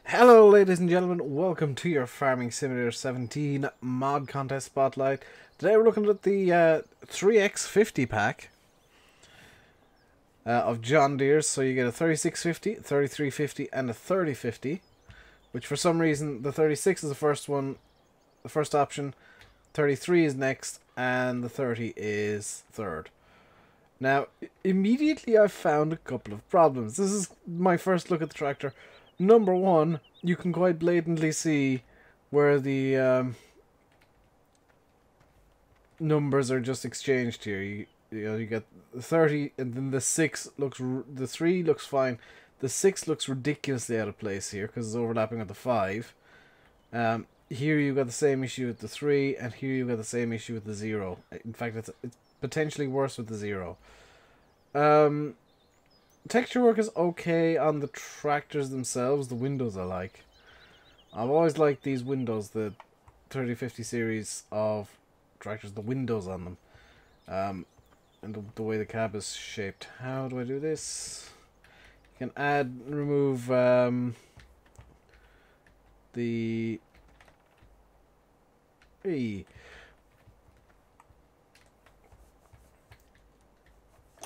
Hello ladies and gentlemen, welcome to your Farming Simulator 17 mod contest spotlight. Today we're looking at the 3X50 pack of John Deere. So you get a 3650, 3350 and a 3050, which for some reason the 36 is the first one, the first option, 33 is next, and the 30 is third. Now immediately I found a couple of problems. This is my first look at the tractor. Number one, you can quite blatantly see where the numbers are just exchanged here. You know, you get the 30, and then the 6 looks, the 3 looks fine. The 6 looks ridiculously out of place here because it's overlapping with the 5. Here you got the same issue with the 3, and here you got the same issue with the 0. In fact, it's potentially worse with the 0. Texture work is okay on the tractors themselves. The windows I like. I've always liked these windows, the 3050 series of tractors, the windows on them. And the way the cab is shaped. How do I do this? You can add, remove the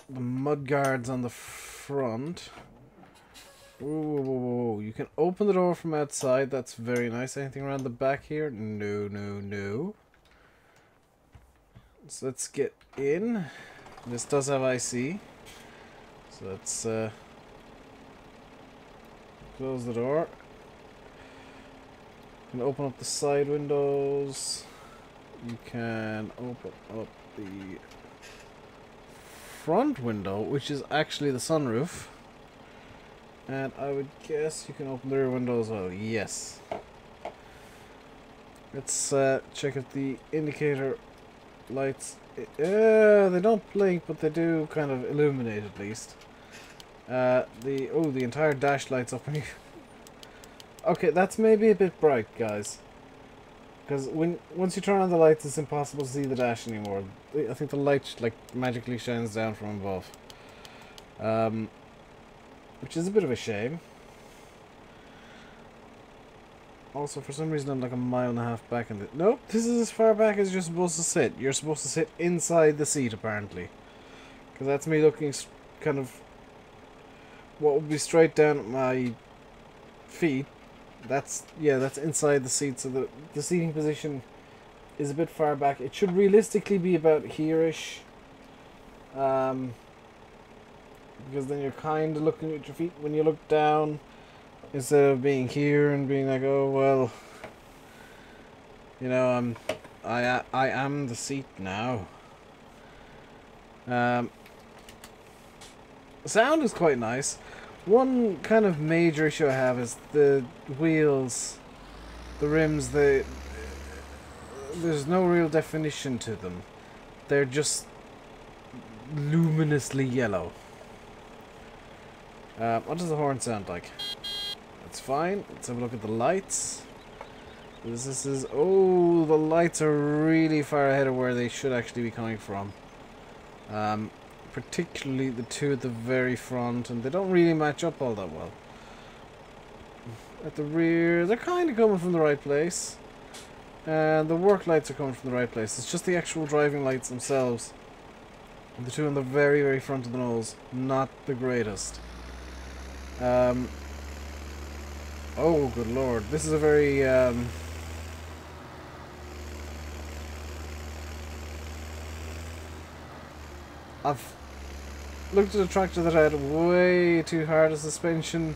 mud guards on the front. Ooh, you can open the door from outside. That's very nice. Anything around the back here? No, no, no. So let's get in. This does have IC. So let's close the door. You can open up the side windows. You can open up the front window, which is actually the sunroof. And I would guess you can open the rear window as well. Yes. Let's check if the indicator lights. They don't blink, but they do kind of illuminate at least. The entire dash lights up. Okay, that's maybe a bit bright, guys. Because once you turn on the lights, it's impossible to see the dash anymore. I think the light like magically shines down from above, which is a bit of a shame. Also, for some reason, I'm like a mile and a half back in the. Nope, this is as far back as you're supposed to sit. You're supposed to sit inside the seat, apparently, because that's me looking kind of what would be straight down at my feet. That's inside the seat, so the seating position is a bit far back. It should realistically be about here-ish, because then you're kind of looking at your feet when you look down, instead of being here and being like, oh well, you know, I am the seat now. Sound is quite nice. One kind of major issue I have is the wheels, the rims. There's no real definition to them. They're just luminously yellow. What does the horn sound like? That's fine. Let's have a look at the lights. This is oh, the lights are really far ahead of where they should actually be coming from. Particularly the two at the very front, and they don't really match up all that well. At the rear, they're kind of coming from the right place, and the work lights are coming from the right place. It's just the actual driving lights themselves, the two on the very, very front of the nose, not the greatest. Oh, good lord, this is a very I've looked at a tractor that had way too hard a suspension,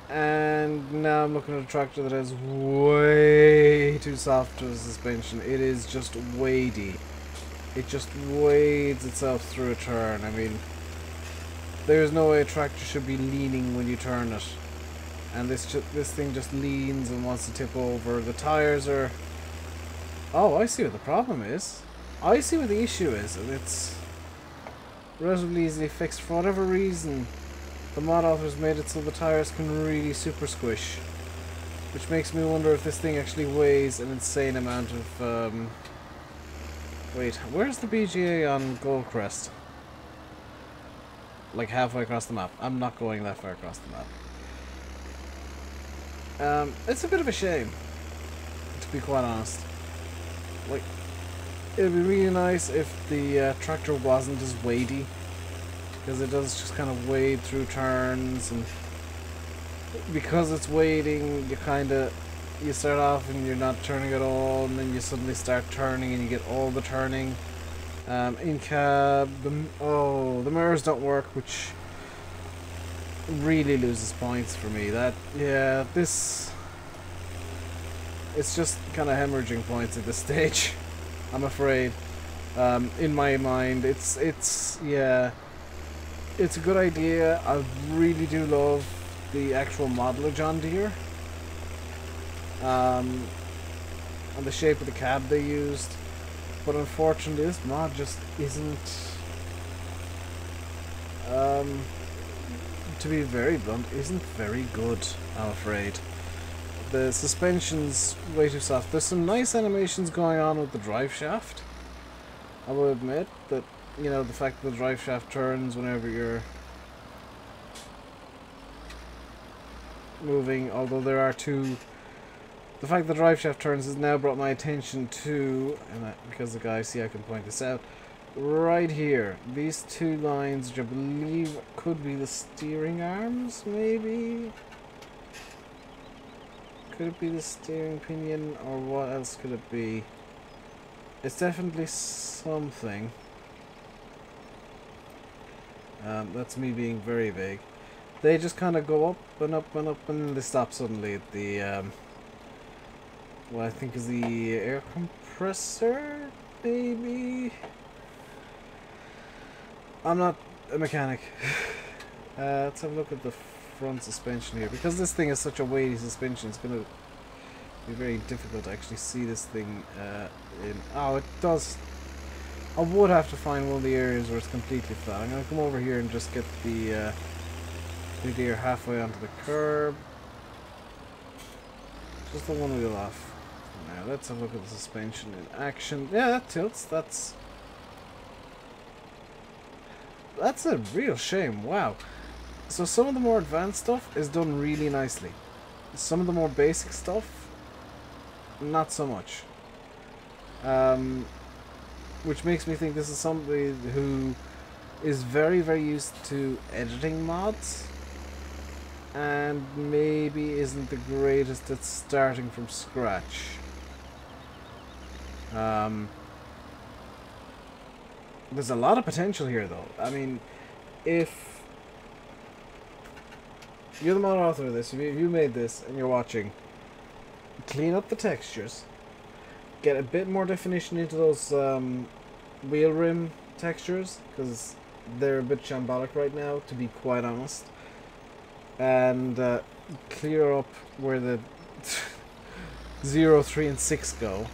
and now I'm looking at a tractor that has way too soft of a suspension. It is just weighty. It just wades itself through a turn. I mean, there's no way a tractor should be leaning when you turn it, and this thing just leans and wants to tip over. The tires are... Oh, I see what the problem is. I see what the issue is, and it's relatively easily fixed. For whatever reason, the mod authors made it so the tires can really super squish, which makes me wonder if this thing actually weighs an insane amount of wait, where's the BGA on Goldcrest? Like halfway across the map. I'm not going that far across the map. It's a bit of a shame, to be quite honest. Like, it'd be really nice if the tractor wasn't as weighty, because it does just kind of wade through turns, and because it's wading, you start off and you're not turning at all, and then you suddenly start turning and you get all the turning. In cab, the mirrors don't work, which really loses points for me. It's just kind of hemorrhaging points at this stage, I'm afraid. In my mind, it's a good idea. I really do love the actual model of John Deere, and the shape of the cab they used, but unfortunately this mod just isn't, to be very blunt, isn't very good, I'm afraid. The suspension's way too soft. There's some nice animations going on with the drive shaft. I will admit that, you know, the fact that the drive shaft turns whenever you're moving, although there are two. The fact that the drive shaft turns has now brought my attention to, and because the guy, see, I can point this out, right here. These two lines, which I believe could be the steering arms, maybe? Could it be the steering pinion, or what else could it be? It's definitely something. That's me being very vague. They just kind of go up and up and up, and then they stop suddenly at the, what I think is the air compressor, maybe? I'm not a mechanic. Let's have a look at the front suspension here. Because this thing is such a weighty suspension, it's going to be very difficult to actually see this thing in. Oh, it does. I would have to find one of the areas where it's completely flat. I'm going to come over here and just get the Deere halfway onto the curb. Just the one wheel off. Now let's have a look at the suspension in action. Yeah, that tilts. That's a real shame. Wow. So some of the more advanced stuff is done really nicely. Some of the more basic stuff, not so much. Which makes me think this is somebody who is very, very used to editing mods, and maybe isn't the greatest at starting from scratch. There's a lot of potential here, though. I mean, if you're the mod author of this, if you made this and you're watching, clean up the textures, get a bit more definition into those wheel rim textures, because they're a bit shambolic right now, to be quite honest, and clear up where the 0, 3, and 6 go.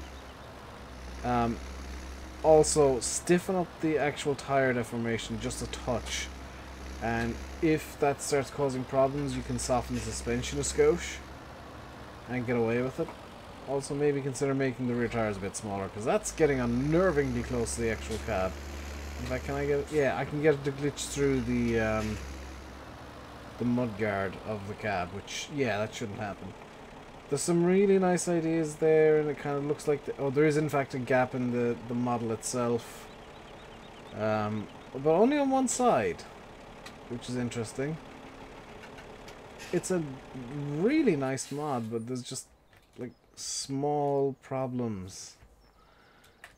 Also, stiffen up the actual tire deformation just a touch, and if that starts causing problems, you can soften the suspension a skosh and get away with it. Also, maybe consider making the rear tires a bit smaller, because that's getting unnervingly close to the actual cab. In fact, can I get it? Yeah, I can get it to glitch through the mudguard of the cab, which, yeah, that shouldn't happen. There's some really nice ideas there, and it kind of looks like oh, there is in fact a gap in the model itself, but only on one side, which is interesting. It's a really nice mod, but there's just like small problems,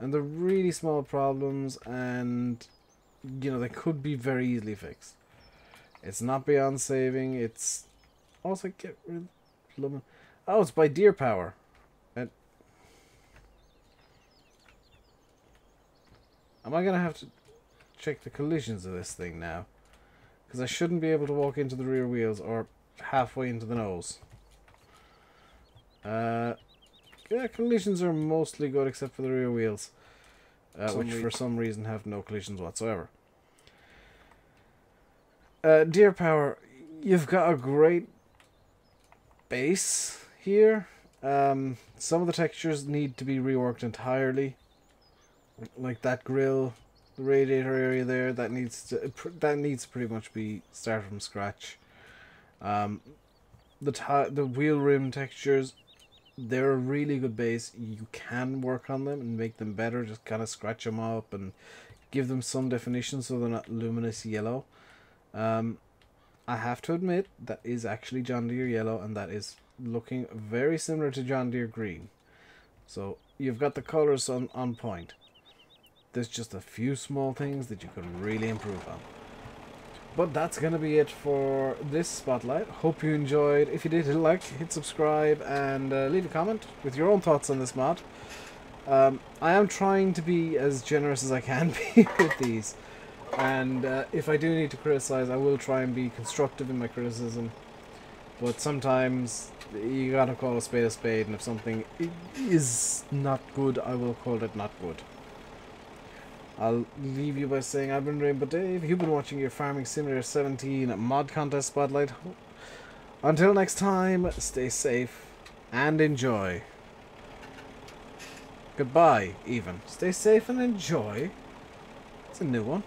and they're really small problems, and you know, they could be very easily fixed. It's not beyond saving. It's also get rid of. Oh, it's by Deere Power. Am I going to have to check the collisions of this thing now? Because I shouldn't be able to walk into the rear wheels or halfway into the nose. Yeah, collisions are mostly good except for the rear wheels. Which for some reason have no collisions whatsoever. Deere Power, you've got a great base here. Some of the textures need to be reworked entirely, like that grill, the radiator area there. That needs to pretty much be started from scratch. the wheel rim textures, they're a really good base. You can work on them and make them better. Just kind of scratch them up and give them some definition so they're not luminous yellow. I have to admit, that is actually John Deere yellow, and that is looking very similar to John Deere green. So you've got the colors on point. There's just a few small things that you can really improve on. But that's going to be it for this spotlight. Hope you enjoyed. If you did, hit a like, hit subscribe, and leave a comment with your own thoughts on this mod. I am trying to be as generous as I can be with these. And if I do need to criticize, I will try and be constructive in my criticism. But sometimes you gotta call a spade, and if something is not good, I will call it not good. I'll leave you by saying I've been RainbowDave. You've been watching your Farming Simulator 17 mod contest spotlight. Until next time, stay safe and enjoy. Goodbye, even. Stay safe and enjoy. It's a new one.